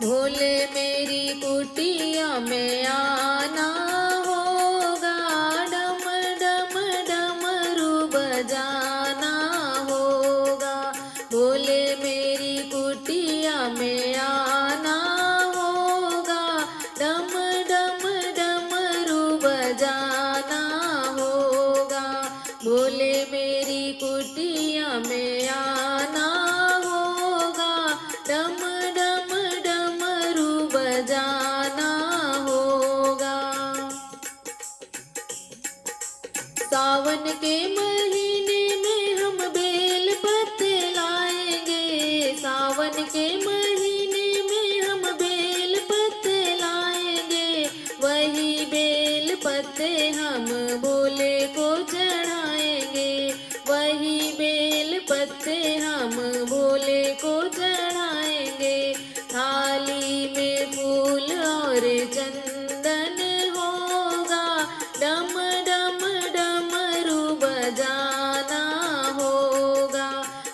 भोले मेरी कुटिया में आना होगा, डम डम डमरू बजाना होगा। भोले मेरी कुटिया में आना होगा, डम डम डमरू बजाना होगा। भोले मेरी कुटिया में आना होगा, डम डम डमरू बजाना होगा। सावन के महीने में हम बेल पत्ते लाएंगे, सावन के महीने में हम बेल पत्ते लाएंगे। वही बेल पत्ते हम भोले को चढ़ाएंगे, वही बेल पत्ते हम भोले को चढ़ाएंगे। थाली में फूल और चंदन होगा, डम डम डमरू बजाना होगा।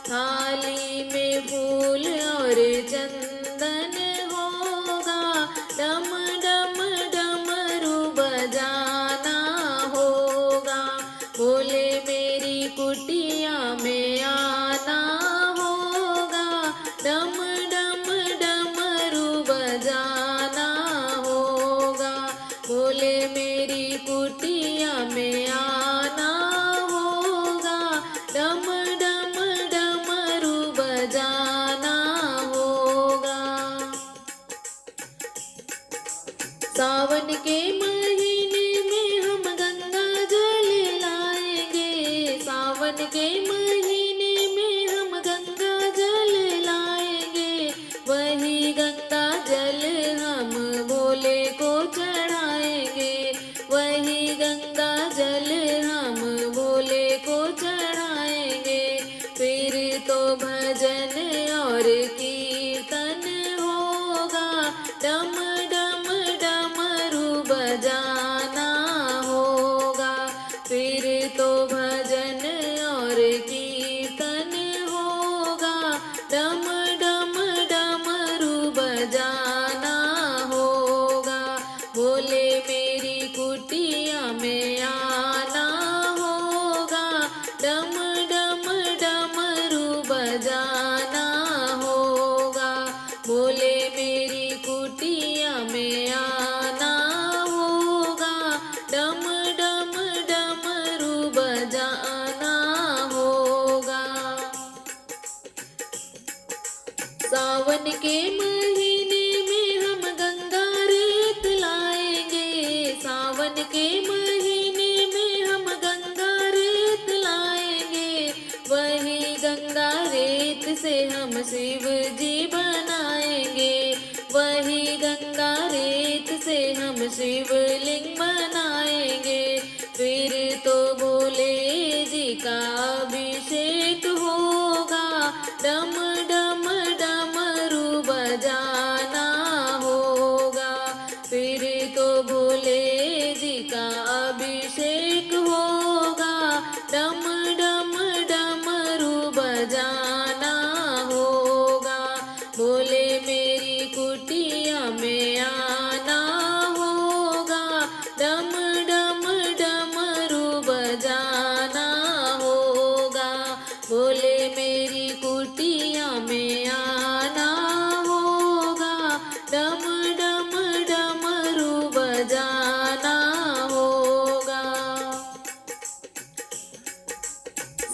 थाली में फूल और चंदन होगा, डम डम डमरू बजाना होगा। भोले मेरी कुटिया में आना होगा, डम डम डमरू बजाना होगा। भोले मेरी कुटिया में आना होगा, डम डम डमरू बजाना होगा। सावन के महीने में हम गंगा जल लाएंगे, सावन के महीने में हम गंगा जल लाएंगे। वही गंगा जल हम भोले को चढ़ाएंगे, वही गंगा जल हम भोले को चढ़ाएंगे। फिर तो भजन और कीर्तन होगा, डम डम डमरू बजाना होगा। फिर तो भजन और कीर्तन होगा, डम डम डमरू बजाना होगा। भोले मेरी कुटिया में आना होगा, डम डम डमरू बजाना होगा। भोले मेरी कुटिया में आना होगा, डम डम डमरू बजाना होगा। सावन के महीने में हम गंगा रेत लाएंगे, सावन के महीने में हम गंगा रेत लाएंगे। वही गंगा रेत से हम शिव जी बनाएंगे, वही गंगा रेत से हम शिवलिंग बनाएंगे। फिर तो भोले जी का अभिषेक होगा, डम डम डमरू बजाना होगा। फिर तो भोले जी का अभिषेक होगा, डम डम डमरू बजाना होगा। भोले मेरी कुटिया में आना होगा, डम डम डमरू बजाना होगा। भोले मेरी कुटिया में आना होगा, डम डम डमरू बजाना होगा।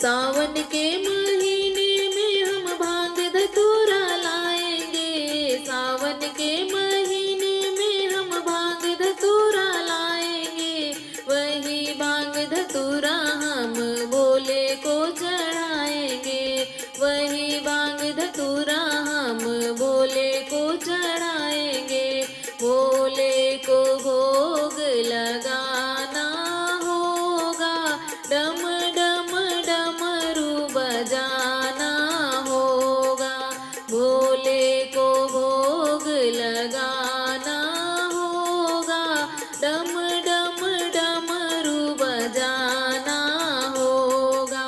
सावन के महीने में हम भांग धतूरा लाएंगे, सावन के महीने में हम भांग धतूरा लाएंगे। वही भांग धतूरा हम भोले को चढ़ाएंगे, वही भांग धतूरा हम भोले को चढ़ाएंगे। भोले को भोग लगाना होगा, डम डम डमरू बजाना होगा। भोले को भोग लगाना होगा, डम डम डमरू बजाना होगा।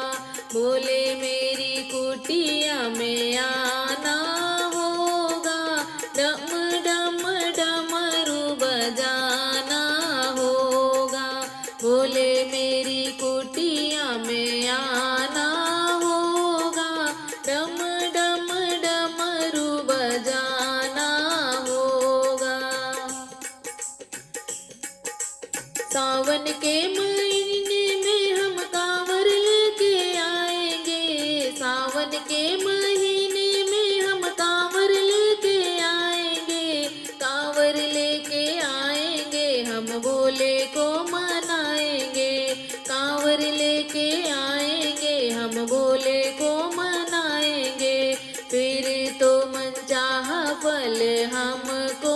भोले मेरी कुटिया में आना होगा, डम के महीने में हम कांवर लेके आएंगे, सावन के महीने में हम कांवर लेके आएंगे, कांवर लेके आएंगे, हम भोले को मनाएंगे, कांवर लेके आएंगे, हम भोले को मनाएंगे, फिर तो मनचाहा फल हमको